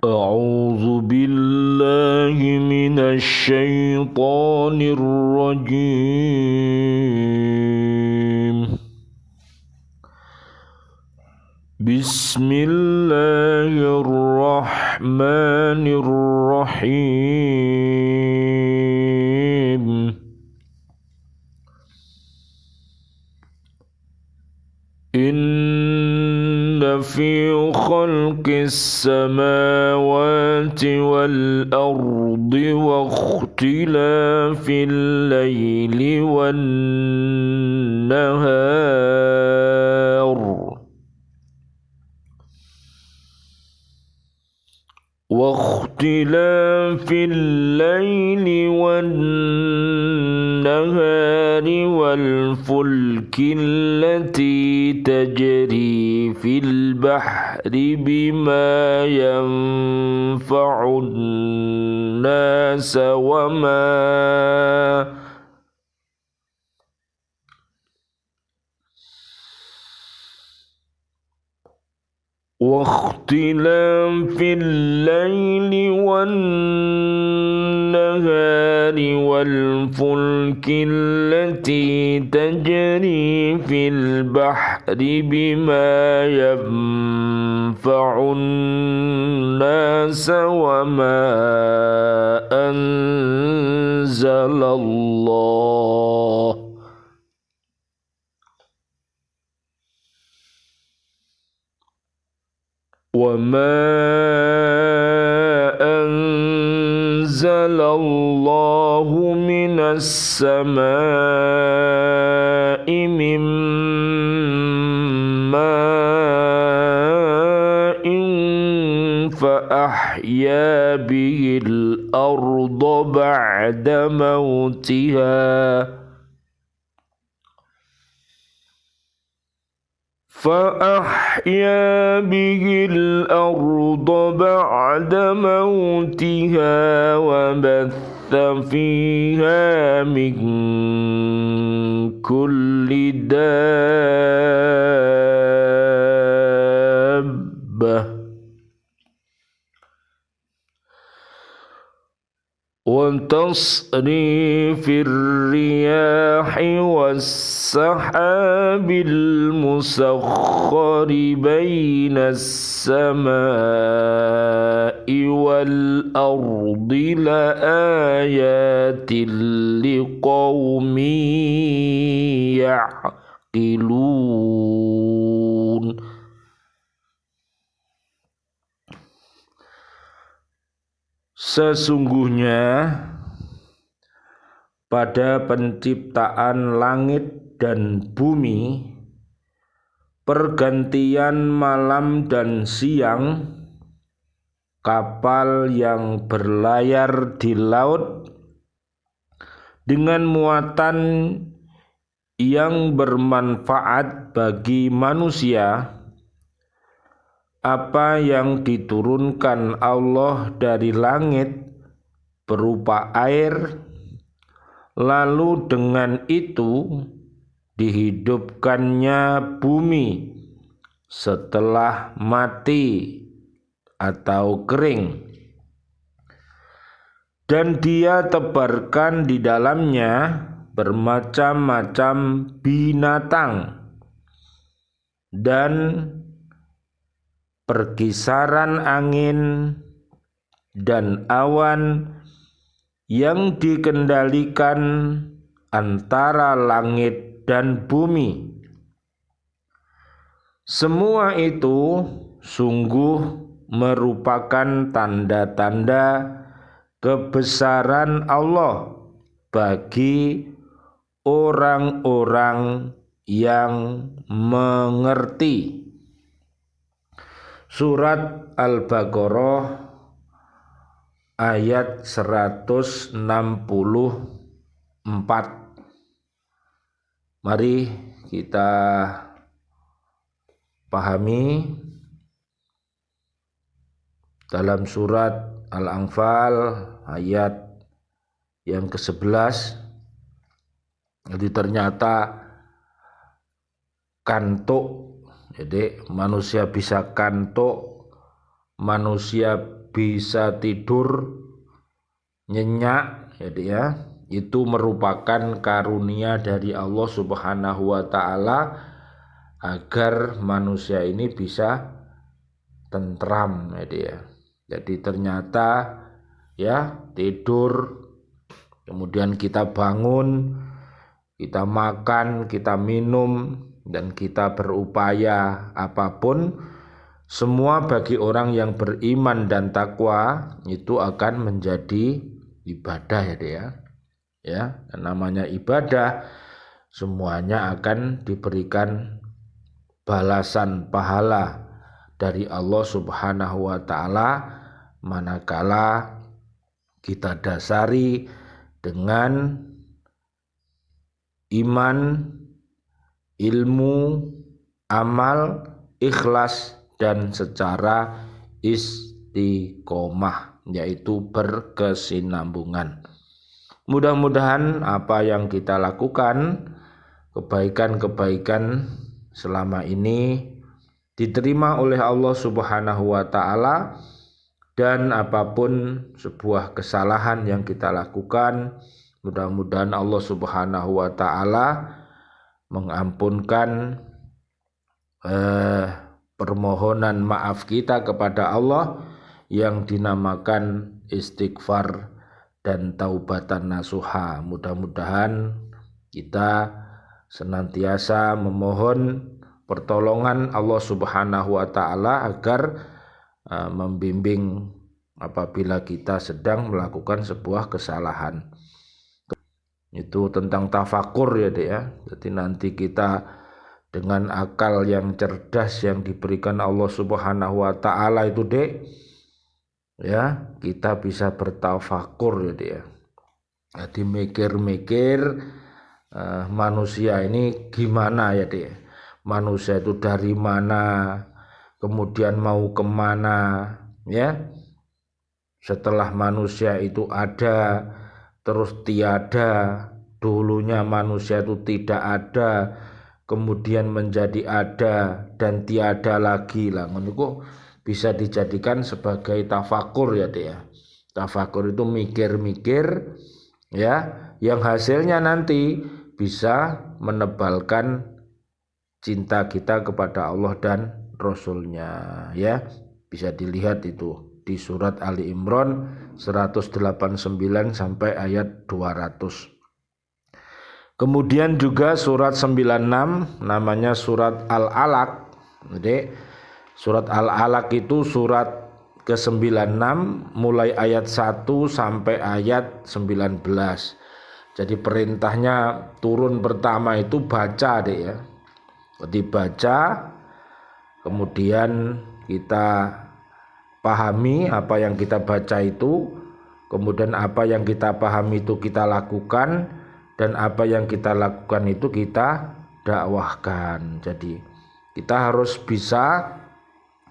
أعوذ بالله من الشيطان الرجيم. بسم الله الرحمن الرحيم. إن في خلق السماوات والأرض واختلاف الليل والنهار والفلك التي تجري في البحر بما ينفع الناس واختلاف الليل والنهار والفلك التي تجري في البحر بما ينفع الناس أنزل الله من السماء من ماء فأحيا به الأرض بعد موتها وبث فيها من كل دابة وتصريف الرياح والسحاب المسخر بين السماء والأرض لآيات لقوم يعقلون. Sesungguhnya pada penciptaan langit dan bumi, pergantian malam dan siang, kapal yang berlayar di laut dengan muatan yang bermanfaat bagi manusia, apa yang diturunkan Allah dari langit berupa air, lalu dengan itu dihidupkannya bumi setelah mati atau kering, dan Dia tebarkan di dalamnya bermacam-macam binatang dan perkisaran angin dan awan yang dikendalikan antara langit dan bumi. Semua itu sungguh merupakan tanda-tanda kebesaran Allah bagi orang-orang yang mengerti. Surat Al-Baqarah ayat 164. Mari kita pahami dalam surat Al-Anfal ayat yang ke-11. Jadi ternyata kantuk, jadi manusia bisa kantuk, manusia bisa tidur nyenyak, jadi ya, itu merupakan karunia dari Allah Subhanahu wa taala agar manusia ini bisa tentram, jadi ya. Jadi ternyata ya, tidur, kemudian kita bangun, kita makan, kita minum, dan kita berupaya apapun, semua bagi orang yang beriman dan takwa itu akan menjadi ibadah, ya. Ya, dan namanya ibadah semuanya akan diberikan balasan pahala dari Allah Subhanahu wa taala manakala kita dasari dengan iman, ilmu, amal, ikhlas, dan secara istiqomah, yaitu berkesinambungan. Mudah-mudahan apa yang kita lakukan, kebaikan-kebaikan selama ini diterima oleh Allah Subhanahu wa taala, dan apapun sebuah kesalahan yang kita lakukan, mudah-mudahan Allah Subhanahu wa taala mengampunkan permohonan maaf kita kepada Allah yang dinamakan istighfar dan taubatan nasuha. Mudah-mudahan kita senantiasa memohon pertolongan Allah Subhanahu wa taala agar membimbing apabila kita sedang melakukan sebuah kesalahan. Itu tentang tafakur, ya Dek ya. Jadi nanti kita dengan akal yang cerdas yang diberikan Allah Subhanahu wa taala itu, Dek, ya, kita bisa bertafakur, ya Dek ya. Jadi mikir-mikir manusia ini gimana, ya Dek. Manusia itu dari mana, kemudian mau kemana, ya. Setelah manusia itu ada, terus tiada, dulunya manusia itu tidak ada, kemudian menjadi ada dan tiada lagi lah. Menurutku bisa dijadikan sebagai tafakur, ya Dek ya. Tafakur itu mikir-mikir, ya, yang hasilnya nanti bisa menebalkan cinta kita kepada Allah dan Rasulnya, ya. Bisa dilihat itu di surat Ali Imran 189 sampai ayat 200. Kemudian juga surat 96 namanya surat Al-Alaq. Jadi surat Al-Alaq itu surat ke-96 mulai ayat 1 sampai ayat 19. Jadi perintahnya turun pertama itu baca, Dek ya. Jadi baca, kemudian kita pahami apa yang kita baca itu, kemudian apa yang kita pahami itu kita lakukan, dan apa yang kita lakukan itu kita dakwahkan. Jadi kita harus bisa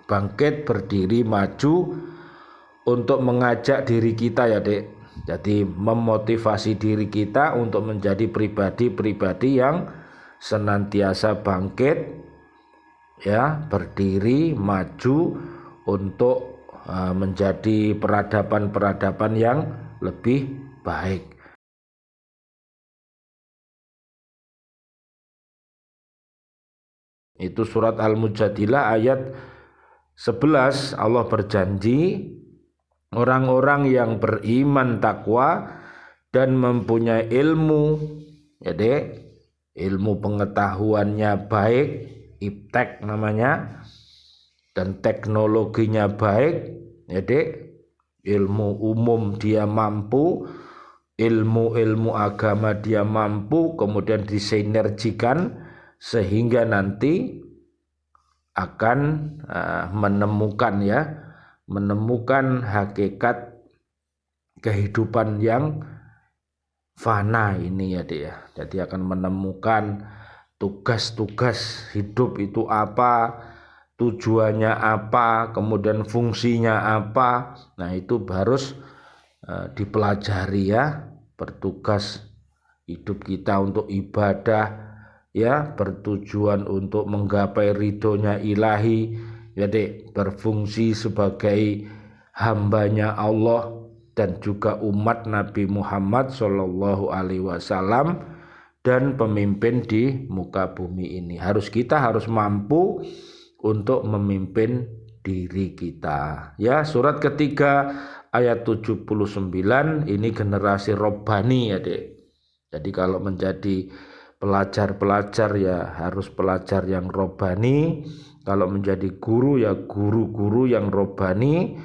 bangkit, berdiri, maju untuk mengajak diri kita, ya Dek. Jadi memotivasi diri kita untuk menjadi pribadi-pribadi yang senantiasa bangkit, ya, berdiri, maju untuk menjadi peradaban-peradaban yang lebih baik. Itu surat Al-Mujadilah ayat 11. Allah berjanji orang-orang yang beriman, takwa, dan mempunyai ilmu, ya Dek, ilmu pengetahuannya baik, iptek namanya, dan teknologinya baik, ya Dek, ilmu umum dia mampu, ilmu-ilmu agama dia mampu, kemudian disinergikan sehingga nanti akan menemukan hakikat kehidupan yang fana ini, ya Dek ya. Jadi akan menemukan tugas-tugas hidup itu apa, tujuannya apa, kemudian fungsinya apa. Nah, itu harus dipelajari, ya. Bertugas hidup kita untuk ibadah, ya, bertujuan untuk menggapai ridhonya ilahi, ya Dek, berfungsi sebagai hambanya Allah dan juga umat Nabi Muhammad Shallallahu Alaihi Wasallam dan pemimpin di muka bumi ini. Kita harus mampu untuk memimpin diri kita. Ya, surat ketiga ayat 79 ini generasi robbani ya, Dek. Jadi kalau menjadi pelajar-pelajar ya harus pelajar yang robbani, kalau menjadi guru ya guru-guru yang robbani,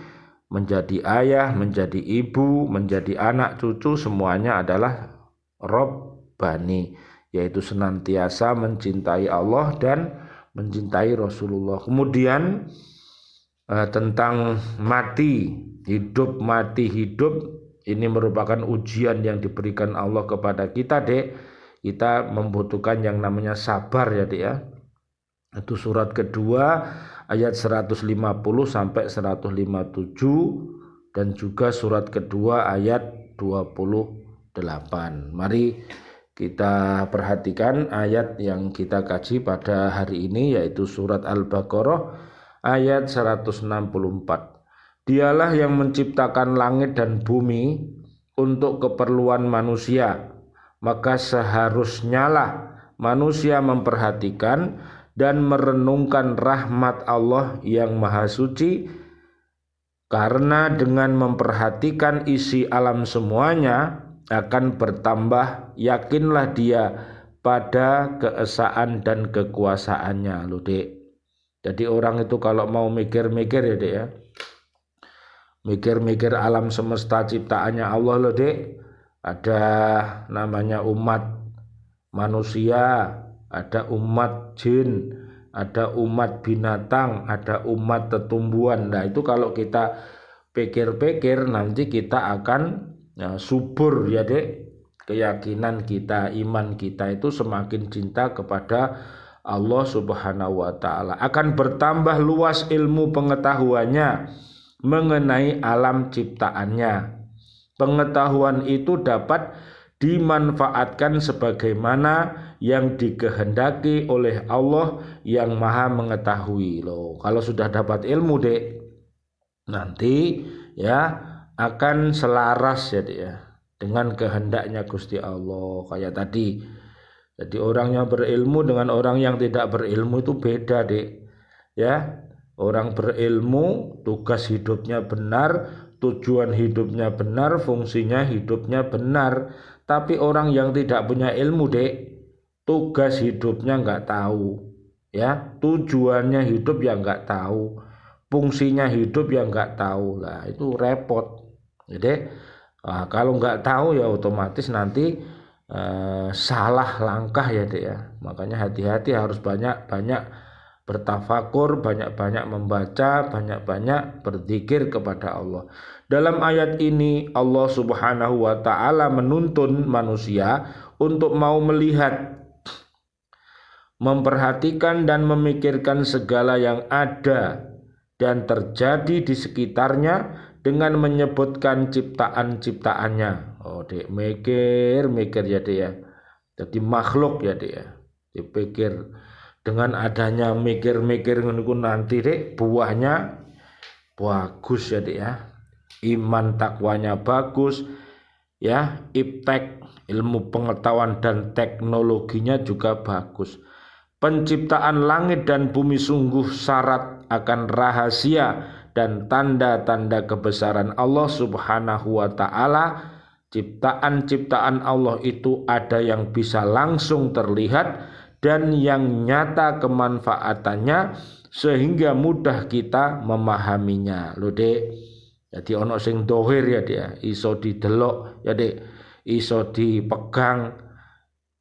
menjadi ayah, menjadi ibu, menjadi anak cucu semuanya adalah robbani, yaitu senantiasa mencintai Allah dan mencintai Rasulullah. Kemudian tentang mati, hidup, ini merupakan ujian yang diberikan Allah kepada kita, Dek. Kita membutuhkan yang namanya sabar ya, Dek ya. Itu surat kedua ayat 150 sampai 157 dan juga surat kedua ayat 28. Mari kita perhatikan ayat yang kita kaji pada hari ini, yaitu surat Al-Baqarah ayat 164. Dialah yang menciptakan langit dan bumi untuk keperluan manusia, maka seharusnya lah manusia memperhatikan dan merenungkan rahmat Allah yang Maha Suci, karena dengan memperhatikan isi alam semuanya akan bertambah yakinlah dia pada keesaan dan kekuasaannya, loh, Dek. Jadi orang itu kalau mau mikir-mikir ya, Dek ya, mikir-mikir alam semesta ciptaannya Allah, loh, Dek. Ada namanya umat manusia, ada umat jin, ada umat binatang, ada umat tetumbuhan. Nah itu kalau kita pikir-pikir nanti kita akan subur ya, Dek. Keyakinan kita, iman kita itu semakin cinta kepada Allah Subhanahu wa Ta'ala. Akan bertambah luas ilmu pengetahuannya mengenai alam ciptaannya. Pengetahuan itu dapat dimanfaatkan sebagaimana yang dikehendaki oleh Allah yang Maha Mengetahui. Loh, kalau sudah dapat ilmu, Dek, nanti ya akan selaras ya, Dek ya, dengan kehendaknya Gusti Allah. Kayak tadi. Jadi orang yang berilmu dengan orang yang tidak berilmu itu beda, Dek. Ya, orang berilmu tugas hidupnya benar, tujuan hidupnya benar, fungsinya hidupnya benar. Tapi orang yang tidak punya ilmu, Dek, tugas hidupnya nggak tahu, ya, tujuannya hidup yang nggak tahu, fungsinya hidup yang nggak tahu, lah itu repot. Jadi kalau nggak tahu ya otomatis nanti salah langkah ya, Dek ya. Makanya hati-hati, harus banyak-banyak bertafakur, banyak-banyak membaca, banyak-banyak berzikir kepada Allah. Dalam ayat ini Allah Subhanahu wa Ta'ala menuntun manusia untuk mau melihat, memperhatikan dan memikirkan segala yang ada dan terjadi di sekitarnya dengan menyebutkan ciptaan-ciptaannya. Oh, Dek, mikir ya, Dek ya. Jadi makhluk ya, Dek ya. Dipikir dengan adanya mikir-mikir nanti, Dek, buahnya bagus ya, Dek ya. Iman takwanya bagus ya, iptek ilmu pengetahuan dan teknologinya juga bagus. Penciptaan langit dan bumi sungguh syarat akan rahasia dan tanda-tanda kebesaran Allah Subhanahu wa Ta'ala. Ciptaan-ciptaan Allah itu ada yang bisa langsung terlihat dan yang nyata kemanfaatannya sehingga mudah kita memahaminya, lho, Dek. Jadi ono sing dohir ya, Dek, iso didelok ya, Dek, iso dipegang,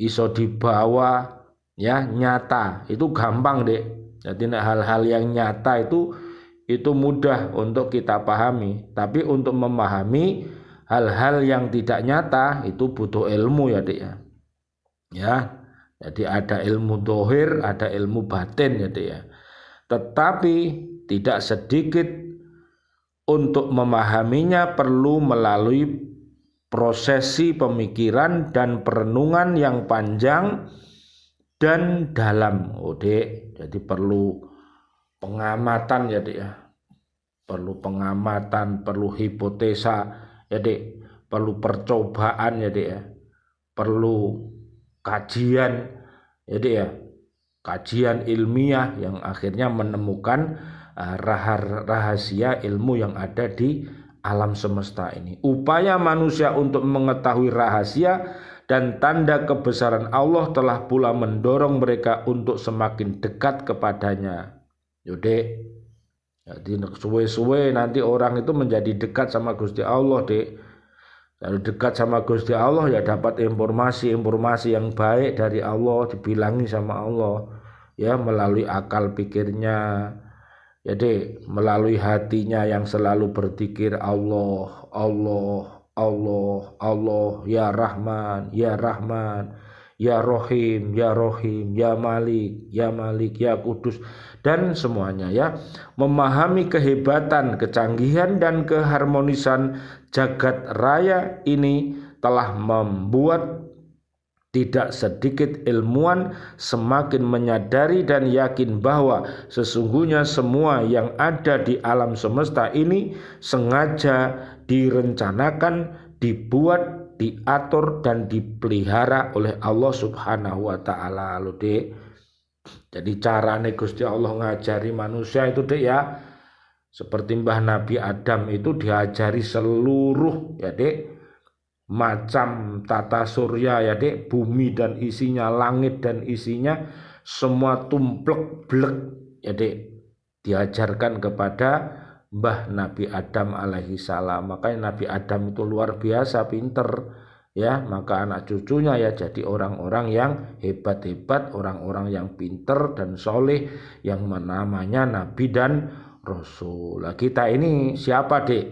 iso dibawa ya, nyata. Itu gampang, Dek. Jadi hal-hal yang nyata itu mudah untuk kita pahami. Tapi untuk memahami hal-hal yang tidak nyata itu butuh ilmu ya, Dek ya. Ya, jadi ada ilmu dohir, ada ilmu batin ya, Dek ya. Tetapi tidak sedikit untuk memahaminya perlu melalui prosesi pemikiran dan perenungan yang panjang dan dalam. Oh, Dek, jadi perlu pengamatan ya, Dek ya. perlu pengamatan, perlu hipotesa ya Dek, perlu percobaan ya Dek ya, perlu kajian ya Dek ya, kajian ilmiah yang akhirnya menemukan rahasia ilmu yang ada di alam semesta ini. Upaya manusia untuk mengetahui rahasia dan tanda kebesaran Allah telah pula mendorong mereka untuk semakin dekat kepadanya. Yaudah, jadi suwe-suwe nanti orang itu menjadi dekat sama Gusti Allah, Dek. Lalu dekat sama Gusti Allah ya dapat informasi-informasi yang baik dari Allah, dibilangi sama Allah ya, melalui akal pikirnya. Jadi melalui hatinya yang selalu berzikir Allah, Allah, Allah, Allah, ya Rahman, ya Rahman, ya Rohim, ya Rohim, ya Malik, ya Malik, ya Kudus, dan semuanya ya. Memahami kehebatan, kecanggihan, dan keharmonisan jagat raya ini telah membuat tidak sedikit ilmuwan semakin menyadari dan yakin bahwa sesungguhnya semua yang ada di alam semesta ini sengaja direncanakan, dibuat, diatur, dan dipelihara oleh Allah Subhanahu wa Ta'ala. Loh Dek, jadi carane Gusti Allah ngajari manusia itu Dek ya, seperti Mbah Nabi Adam itu diajari seluruh ya Dek, macam tata surya ya Dek, bumi dan isinya, langit dan isinya, semua tumplek blek ya Dek, diajarkan kepada Mbah Nabi Adam alaihi salam. Makanya Nabi Adam itu luar biasa pinter ya, maka anak cucunya ya jadi orang-orang yang hebat-hebat, orang-orang yang pinter dan soleh, yang namanya Nabi dan Rasul. Nah, kita ini siapa Dek?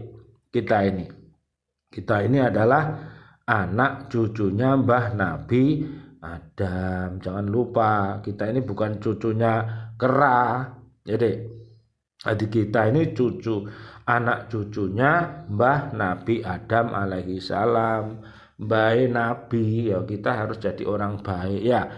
Kita ini adalah anak cucunya Mbah Nabi Adam. Jangan lupa, kita ini bukan cucunya kera. Jadi kita ini anak cucunya Mbah Nabi Adam alaihi salam. Baik Nabi, ya kita harus jadi orang baik ya.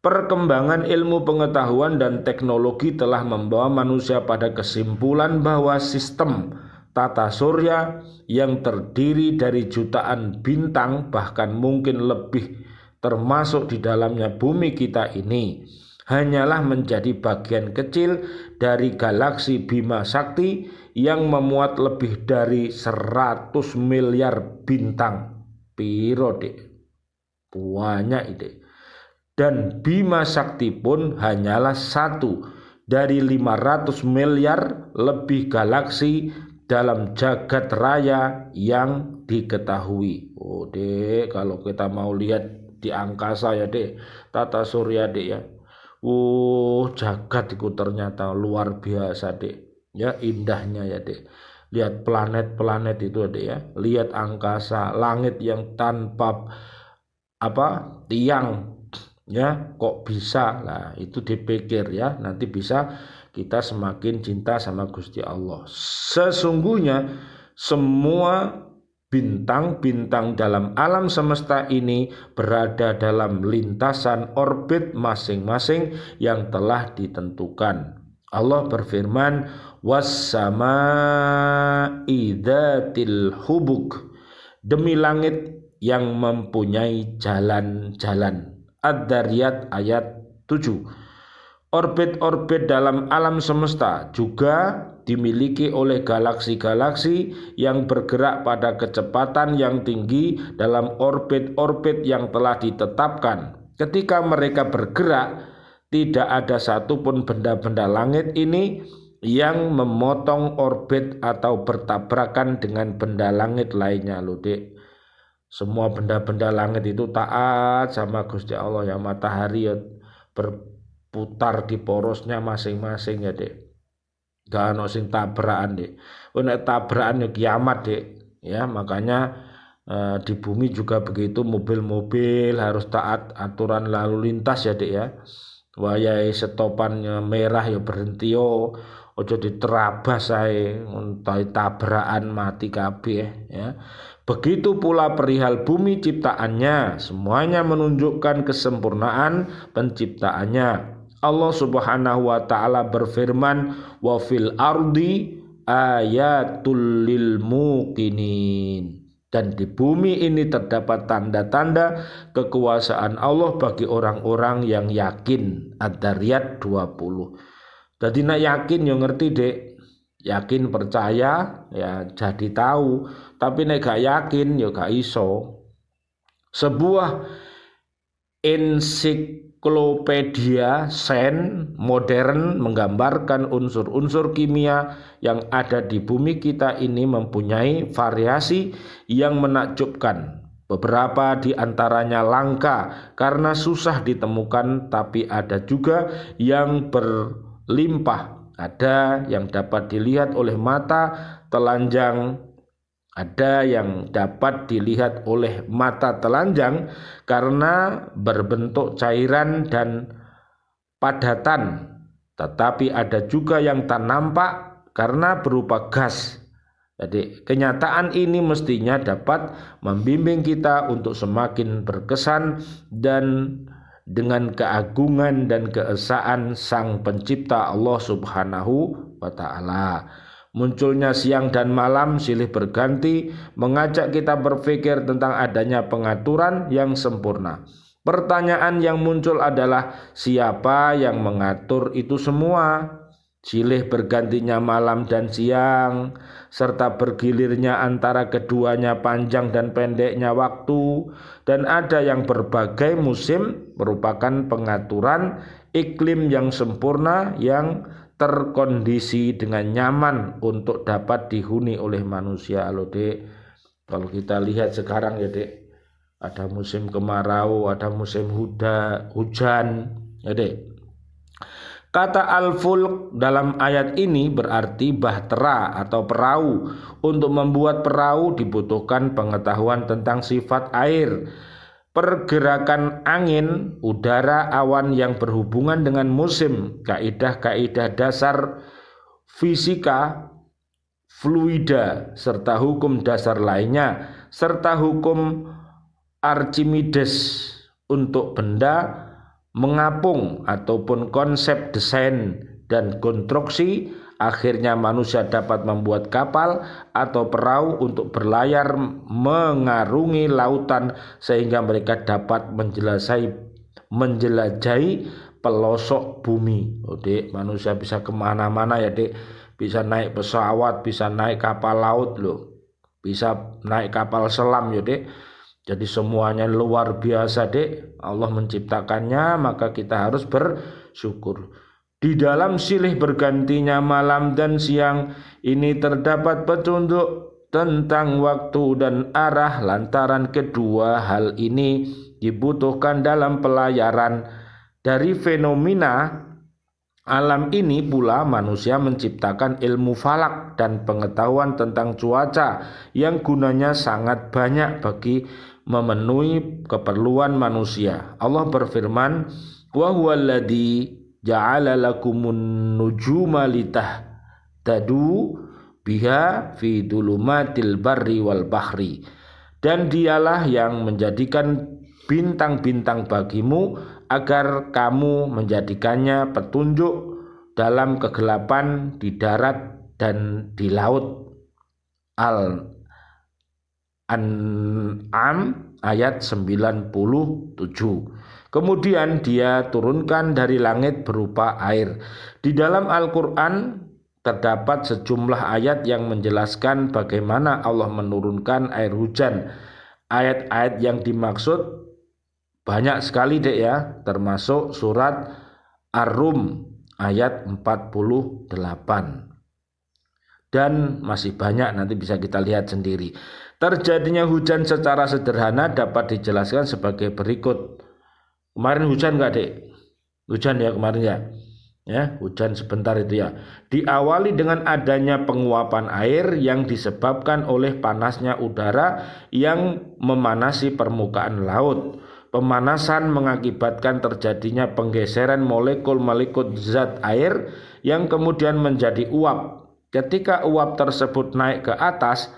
Perkembangan ilmu pengetahuan dan teknologi telah membawa manusia pada kesimpulan bahwa sistem tata surya yang terdiri dari jutaan bintang, bahkan mungkin lebih, termasuk di dalamnya bumi kita ini, hanyalah menjadi bagian kecil dari galaksi Bima Sakti yang memuat lebih dari 100 miliar bintang. Piro Dek? Banyak ide. Dan Bima Sakti pun hanyalah satu dari 500 miliar lebih galaksi dalam jagat raya yang diketahui. Oh Dek, kalau kita mau lihat di angkasa ya Dek, tata surya Dek ya, jagat itu ternyata luar biasa Dek ya, indahnya ya Dek. Lihat planet-planet itu Dek ya, lihat angkasa, langit yang tanpa tiang ya, kok bisa lah, itu dipikir ya, nanti bisa kita semakin cinta sama Gusti Allah. Sesungguhnya semua bintang-bintang dalam alam semesta ini berada dalam lintasan orbit masing-masing yang telah ditentukan. Allah berfirman, was-samaa'i dzatil hubuk, demi langit yang mempunyai jalan-jalan. Ad-Dariyat ayat 7. Orbit-orbit dalam alam semesta juga dimiliki oleh galaksi-galaksi yang bergerak pada kecepatan yang tinggi dalam orbit-orbit yang telah ditetapkan. Ketika mereka bergerak, tidak ada satupun benda-benda langit ini yang memotong orbit atau bertabrakan dengan benda langit lainnya loh Dek. Semua benda-benda langit itu taat sama Gusti Allah, yang matahari ya berputar di porosnya masing-masing ya Dek. Gak ono sing tabrakan Dek. Nek tabrakan ya kiamat Dek. Ya, makanya di bumi juga begitu, mobil-mobil harus taat aturan lalu lintas ya Dek ya. Wayahe stopannya merah ya berhenti yo. Ojo diterabas ae, entai tabrakan mati kabeh ya. Begitu pula perihal bumi ciptaannya, semuanya menunjukkan kesempurnaan penciptaannya. Allah Subhanahu wa Ta'ala berfirman, wa fil ardi ayatul lil muqinin. Dan di bumi ini terdapat tanda-tanda kekuasaan Allah bagi orang-orang yang yakin. Ad-Dariyat 20. Jadi nak yakin yo ngerti dek, yakin percaya ya jadi tahu, tapi nek gak yakin yo gak iso. Sebuah ensiklopedia sains modern menggambarkan unsur-unsur kimia yang ada di bumi kita ini mempunyai variasi yang menakjubkan. Beberapa di antaranya langka karena susah ditemukan, tapi ada juga yang berlimpah. Ada yang dapat dilihat oleh mata telanjang, ada yang dapat dilihat oleh mata telanjang karena berbentuk cairan dan padatan, tetapi ada juga yang tak nampak karena berupa gas. Jadi kenyataan ini mestinya dapat membimbing kita untuk semakin berkesan dan dengan keagungan dan keesaan Sang Pencipta Allah Subhanahu wa Ta'ala. Munculnya siang dan malam silih berganti mengajak kita berpikir tentang adanya pengaturan yang sempurna. Pertanyaan yang muncul adalah siapa yang mengatur itu semua? Silih bergantinya malam dan siang, serta bergilirnya antara keduanya panjang dan pendeknya waktu, dan ada yang berbagai musim merupakan pengaturan iklim yang sempurna yang terkondisi dengan nyaman untuk dapat dihuni oleh manusia. Loh dek, kalau kita lihat sekarang ya dek, ada musim kemarau, ada musim hujan ya dek. Kata al-fulk dalam ayat ini berarti bahtera atau perahu. Untuk membuat perahu dibutuhkan pengetahuan tentang sifat air, pergerakan angin, udara, awan yang berhubungan dengan musim, kaidah-kaidah dasar fisika, fluida, serta hukum dasar lainnya, serta hukum Archimedes untuk benda mengapung ataupun konsep desain dan konstruksi. Akhirnya manusia dapat membuat kapal atau perahu untuk berlayar mengarungi lautan sehingga mereka dapat menjelajahi pelosok bumi. Oh dek, manusia bisa kemana-mana ya dek, bisa naik pesawat, bisa naik kapal laut loh, bisa naik kapal selam ya dek. Jadi semuanya luar biasa dek, Allah menciptakannya, maka kita harus bersyukur. Di dalam silih bergantinya malam dan siang ini terdapat petunjuk tentang waktu dan arah, lantaran kedua hal ini dibutuhkan dalam pelayaran. Dari fenomena alam ini pula manusia menciptakan ilmu falak dan pengetahuan tentang cuaca yang gunanya sangat banyak bagi memenuhi keperluan manusia. Allah berfirman, wa huwallazi ja'ala lakumun nujuma litahtadu biha fi dulumatil barri wal bahri. Dan dialah yang menjadikan bintang-bintang bagimu agar kamu menjadikannya petunjuk dalam kegelapan di darat dan di laut. Al-An'am ayat 97. Kemudian dia turunkan dari langit berupa air. Di dalam Al-Quran terdapat sejumlah ayat yang menjelaskan bagaimana Allah menurunkan air hujan. Ayat-ayat yang dimaksud banyak sekali dek ya, termasuk surat Ar-Rum ayat 48. Dan masih banyak, nanti bisa kita lihat sendiri. Terjadinya hujan secara sederhana dapat dijelaskan sebagai berikut. Kemarin hujan enggak dek? Hujan ya kemarin ya. Ya, hujan sebentar itu ya. Diawali dengan adanya penguapan air yang disebabkan oleh panasnya udara yang memanasi permukaan laut. Pemanasan mengakibatkan terjadinya penggeseran molekul-molekul zat air yang kemudian menjadi uap. Ketika uap tersebut naik ke atas,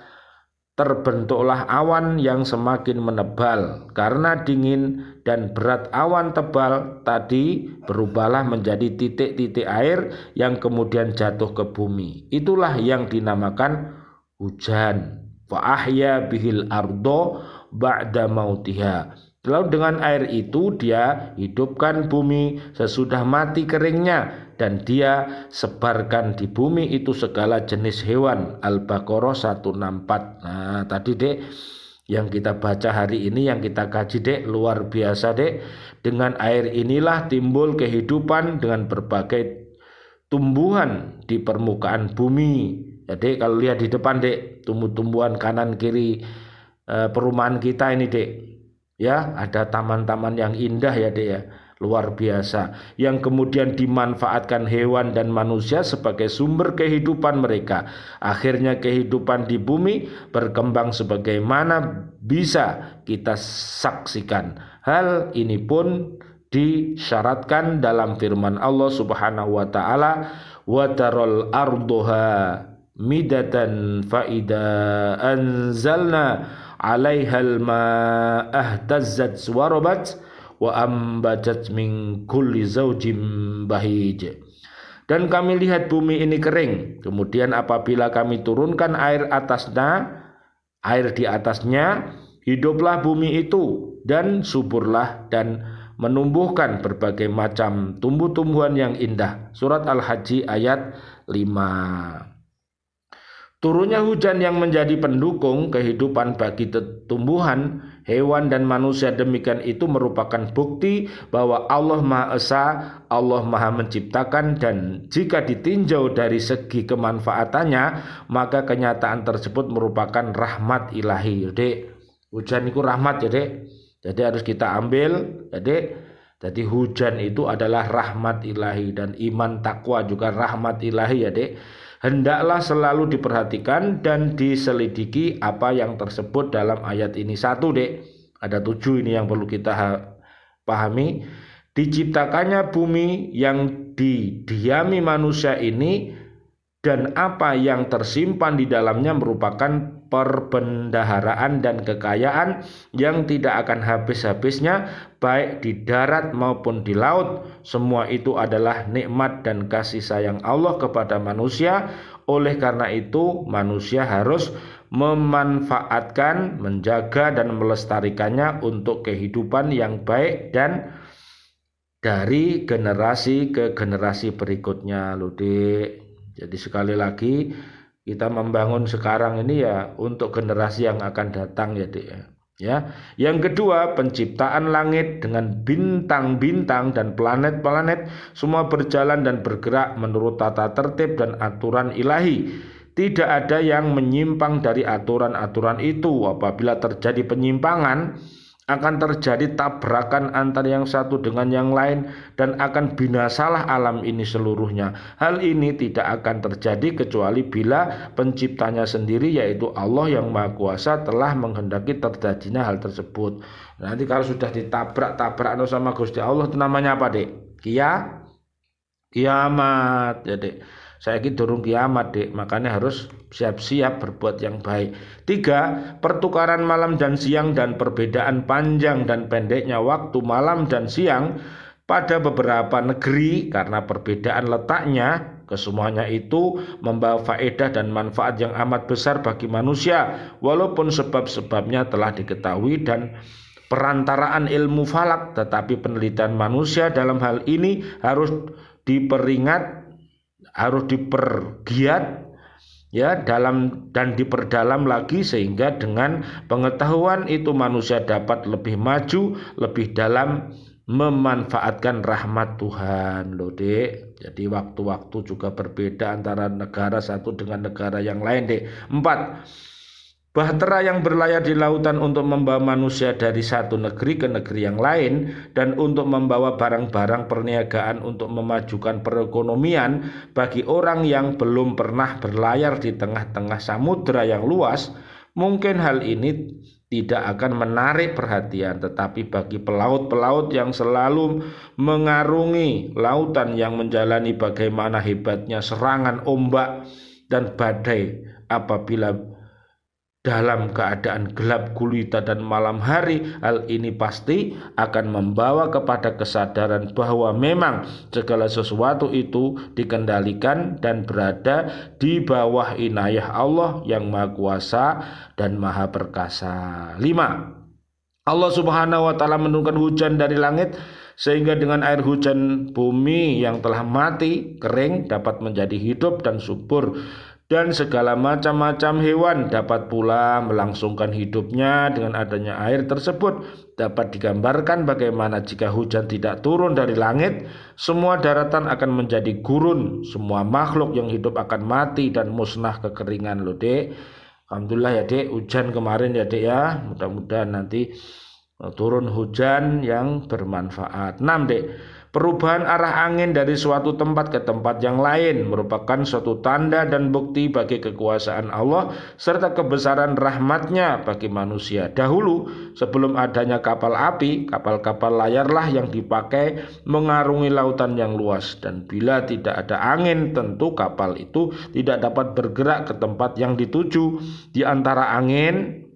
terbentuklah awan yang semakin menebal. Karena dingin dan berat awan tebal tadi berubahlah menjadi titik-titik air yang kemudian jatuh ke bumi. Itulah yang dinamakan hujan. Fa ahya bihil ardo ba'da mautiha. Lalu dengan air itu dia hidupkan bumi sesudah mati keringnya, dan dia sebarkan di bumi itu segala jenis hewan. Al-Baqarah 164. Nah tadi dek yang kita baca hari ini, yang kita kaji dek, luar biasa dek. Dengan air inilah timbul kehidupan dengan berbagai tumbuhan di permukaan bumi. Jadi kalau lihat di depan dek, tumbuh-tumbuhan kanan kiri perumahan kita ini dek, ya ada taman-taman yang indah ya dek ya, luar biasa, yang kemudian dimanfaatkan hewan dan manusia sebagai sumber kehidupan mereka. Akhirnya kehidupan di bumi berkembang sebagaimana bisa kita saksikan. Hal ini pun disyaratkan dalam firman Allah Subhanahu wa taala, wa tarol arduha midatan faida anzalna alaihal ma'ah tazzat warabat wa ambatat min kulli zaujim bahij. Dan kami lihat bumi ini kering, kemudian apabila kami turunkan air di atasnya, hiduplah bumi itu dan suburlah dan menumbuhkan berbagai macam tumbuh-tumbuhan yang indah. Surat Al-Hajj ayat 5. Turunnya hujan yang menjadi pendukung kehidupan bagi tumbuhan, hewan dan manusia demikian itu merupakan bukti bahwa Allah Maha Esa, Allah Maha Menciptakan, dan jika ditinjau dari segi kemanfaatannya, maka kenyataan tersebut merupakan rahmat ilahi. Dek, hujan itu rahmat ya dek. Jadi harus kita ambil ya dek. Jadi hujan itu adalah rahmat ilahi, dan iman takwa juga rahmat ilahi ya dek. Hendaklah selalu diperhatikan dan diselidiki apa yang tersebut dalam ayat ini. 1 dek, ada 7 ini yang perlu kita pahami. Diciptakannya bumi yang didiami manusia ini dan apa yang tersimpan di dalamnya merupakan perbendaharaan dan kekayaan yang tidak akan habis-habisnya, baik di darat maupun di laut. Semua itu adalah nikmat dan kasih sayang Allah kepada manusia. Oleh karena itu manusia harus memanfaatkan, menjaga dan melestarikannya untuk kehidupan yang baik dan dari generasi ke generasi berikutnya loh dek. Jadi sekali lagi kita membangun sekarang ini ya untuk generasi yang akan datang ya dek ya. Yang kedua, penciptaan langit dengan bintang-bintang dan planet-planet semua berjalan dan bergerak menurut tata tertib dan aturan ilahi. Tidak ada yang menyimpang dari aturan-aturan itu. Apabila terjadi penyimpangan, akan terjadi tabrakan antara yang satu dengan yang lain dan akan binasalah alam ini seluruhnya. Hal ini tidak akan terjadi kecuali bila penciptanya sendiri yaitu Allah yang Maha Kuasa telah menghendaki terjadinya hal tersebut. Nanti kalau sudah ditabrak-tabrak sama Gusti Allah itu namanya apa dek? Kiamat ya dek. Saya ini durung kiamat dek, makanya harus siap-siap berbuat yang baik. 3. Pertukaran malam dan siang dan perbedaan panjang dan pendeknya waktu malam dan siang pada beberapa negeri karena perbedaan letaknya. Kesemuanya itu membawa faedah dan manfaat yang amat besar bagi manusia, walaupun sebab-sebabnya telah diketahui dan perantaraan ilmu falak, tetapi penelitian manusia dalam hal ini harus dipergiat ya dan diperdalam lagi, sehingga dengan pengetahuan itu manusia dapat lebih maju, lebih dalam memanfaatkan rahmat Tuhan loh dek. Jadi waktu-waktu juga berbeda antara negara satu dengan negara yang lain dek. 4. Bahtera yang berlayar di lautan untuk membawa manusia dari satu negeri ke negeri yang lain dan untuk membawa barang-barang perniagaan untuk memajukan perekonomian bagi orang yang belum pernah berlayar di tengah-tengah samudera yang luas. Mungkin hal ini tidak akan menarik perhatian, tetapi bagi pelaut-pelaut yang selalu mengarungi lautan, yang menjalani bagaimana hebatnya serangan ombak dan badai apabila dalam keadaan gelap gulita dan malam hari, hal ini pasti akan membawa kepada kesadaran bahwa memang segala sesuatu itu dikendalikan dan berada di bawah inayah Allah yang Maha Kuasa dan Maha Perkasa. 5. Allah Subhanahu wa taala menurunkan hujan dari langit sehingga dengan air hujan bumi yang telah mati kering dapat menjadi hidup dan subur, dan segala macam-macam hewan dapat pula melangsungkan hidupnya dengan adanya air tersebut. Dapat digambarkan bagaimana jika hujan tidak turun dari langit, semua daratan akan menjadi gurun, semua makhluk yang hidup akan mati dan musnah kekeringan loh Dek. Alhamdulillah ya Dek, hujan kemarin ya Dek ya, mudah-mudahan nanti turun hujan yang bermanfaat. 6 Dek, perubahan arah angin dari suatu tempat ke tempat yang lain merupakan suatu tanda dan bukti bagi kekuasaan Allah serta kebesaran rahmatnya bagi manusia. Dahulu sebelum adanya kapal api, kapal-kapal layarlah yang dipakai mengarungi lautan yang luas, dan bila tidak ada angin tentu kapal itu tidak dapat bergerak ke tempat yang dituju. Di antara angin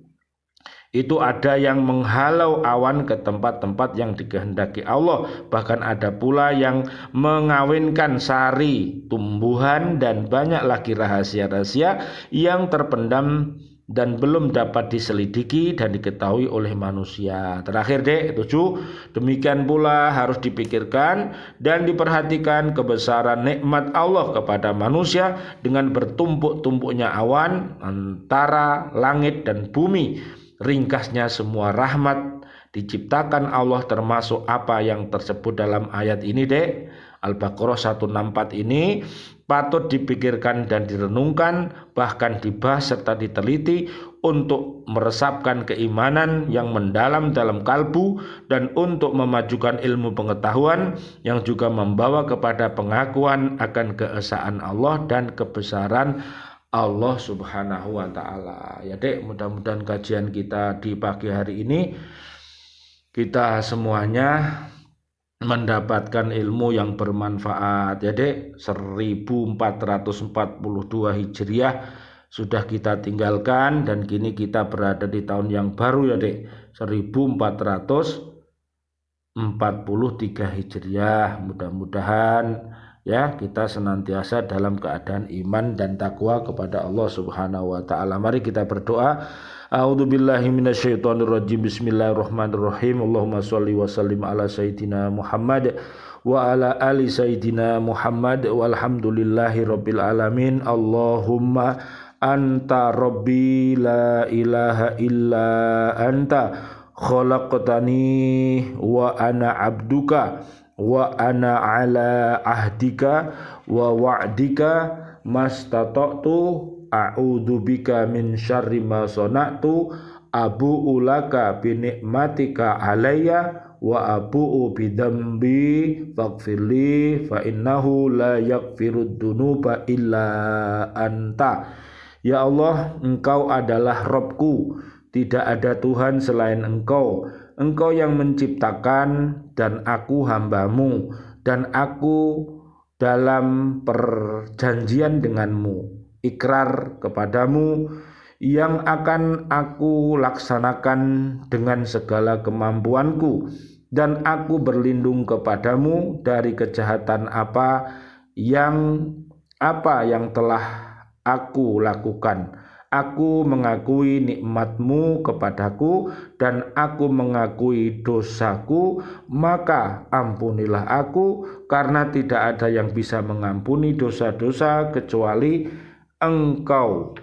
itu ada yang menghalau awan ke tempat-tempat yang dikehendaki Allah. Bahkan ada pula yang mengawinkan sari, tumbuhan, dan banyak lagi rahasia-rahasia yang terpendam dan belum dapat diselidiki dan diketahui oleh manusia. Terakhir Dek, 7, demikian pula harus dipikirkan dan diperhatikan kebesaran nikmat Allah kepada manusia dengan bertumpuk-tumpuknya awan antara langit dan bumi. Ringkasnya semua rahmat diciptakan Allah, termasuk apa yang tersebut dalam ayat ini Dek, Al-Baqarah 164 ini patut dipikirkan dan direnungkan, bahkan dibahas serta diteliti untuk meresapkan keimanan yang mendalam dalam kalbu dan untuk memajukan ilmu pengetahuan yang juga membawa kepada pengakuan akan keesaan Allah dan kebesaran Allah Subhanahu wa taala. Ya Dek, mudah-mudahan kajian kita di pagi hari ini kita semuanya mendapatkan ilmu yang bermanfaat. Ya Dek, 1442 Hijriah sudah kita tinggalkan dan kini kita berada di tahun yang baru ya Dek, 1443 Hijriah. Mudah-mudahan ya kita senantiasa dalam keadaan iman dan takwa kepada Allah Subhanahu wa taala. Mari kita berdoa. A'udzubillahi minasyaitonirrajim. Bismillahirrahmanirrahim. Allahumma shalli wa sallim ala sayyidina Muhammad wa ala ali sayyidina Muhammad walhamdulillahi rabbil alamin. Allahumma anta rabbi la ilaha illa anta khalaqtani wa ana abduka wa ana ala ahdika wa wa'dika mastata'tu a'udzubika min syarri ma sana'tu abu'u laka bi ni'matika alayya wa abu'u bi dzambi faghfirli fa innahu la yaghfirud dzunuba illa anta. Ya Allah, Engkau adalah Rabbku, tidak ada Tuhan selain Engkau. Engkau yang menciptakan dan aku hambamu, dan aku dalam perjanjian denganmu, ikrar kepadamu yang akan aku laksanakan dengan segala kemampuanku, dan aku berlindung kepadamu dari kejahatan apa yang telah aku lakukan. Aku mengakui nikmat-Mu kepadaku dan aku mengakui dosaku, maka ampunilah aku, karena tidak ada yang bisa mengampuni dosa-dosa kecuali Engkau.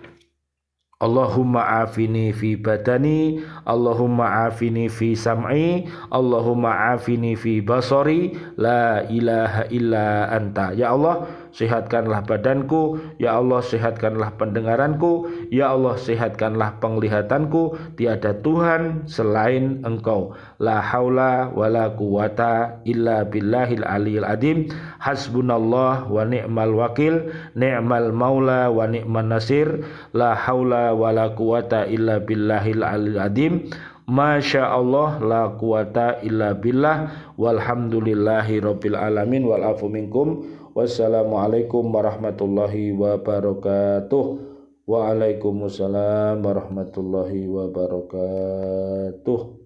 Allahumma afini fi badani, Allahumma afini fi sam'i, Allahumma afini fi basari, la ilaha illa anta. Ya Allah, sehatkanlah badanku, ya Allah sehatkanlah pendengaranku, ya Allah sehatkanlah penglihatanku, tiada Tuhan selain Engkau. La haula wala quwata illa billahil aliyil adim. Hasbunallah wa ni'mal wakil, ni'mal maula wa ni'man nasir. La haula wala quwata illa billahil aliyil adim. Masya Allah la quwata illa billah. Walhamdulillahi rabbil alamin. Wal afu minkum. Wassalamualaikum warahmatullahi wabarakatuh. Waalaikumsalam warahmatullahi wabarakatuh.